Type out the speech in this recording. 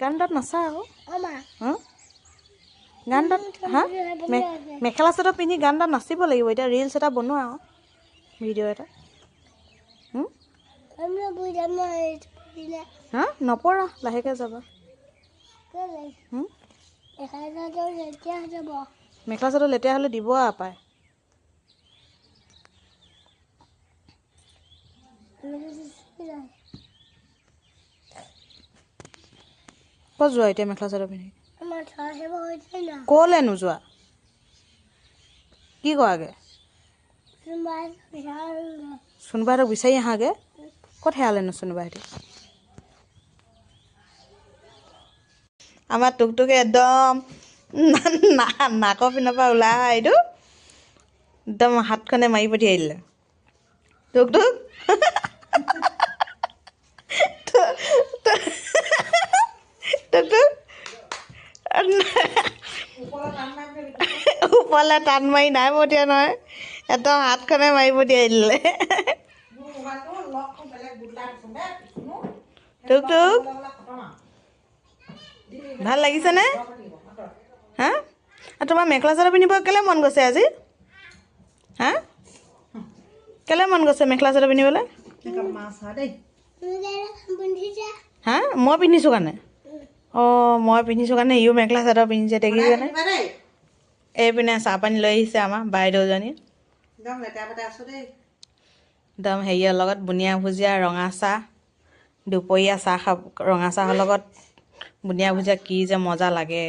গানডাত নাচা আকৌ হা গানডাত হা মেখেলা চাদৰ পিন্ধি গানডাত নাচিব লাগিব এতিয়া ৰিলছ এটা বনোৱা আকৌ ভিডিঅ' এটা হা নপৰা লাহেকৈ যাবা মেখেলা চাদৰ লেতেৰা হ'লে দিব আৰু পায় ক'ত যোৱা এতিয়া মেখেলা চাদৰ পিন্ধি ক'লৈ নোযোৱা কি কৰাগে চোনবাহঁতক বিচাৰি আহাগৈ ক'ত হেৰালেনো চোনবাহঁতে আমাৰ টুকটুকে একদম নাকৰ পিনৰ পৰা ওলাই অহা এইটো একদম হাতখনে মাৰি পঠিয়াই দিলে টুকটুক টুকটুক ওপৰলৈ টান মাৰি নাই পঠিয়া নহয় একদম হাতখনে মাৰি পঠিয়াই দিলে টুকটুক ভাল লাগিছেনে হা তোমাৰ মেখেলা চাদৰ পিন্ধিব কেলৈ মন গৈছে আজি হা কেলৈ মন গৈছে মেখেলা চাদৰ পিন্ধিবলৈ হা মই পিন্ধিছোঁ কাৰণে অঁ মই পিন্ধিছোঁ কাৰণে ইও মেখেলা চাদৰ পিন্ধিছে দেখিছেনে এইপিনে চাহ পানী লৈ আহিছে আমাৰ বাইদেউজনী একদম হেৰিয়ৰ লগত বুনিয়া ভুজিয়া ৰঙা চাহ দুপৰীয়া চাহ ৰঙা চাহৰ লগত বুনিয়া ভুজিয়া কি যে মজা লাগে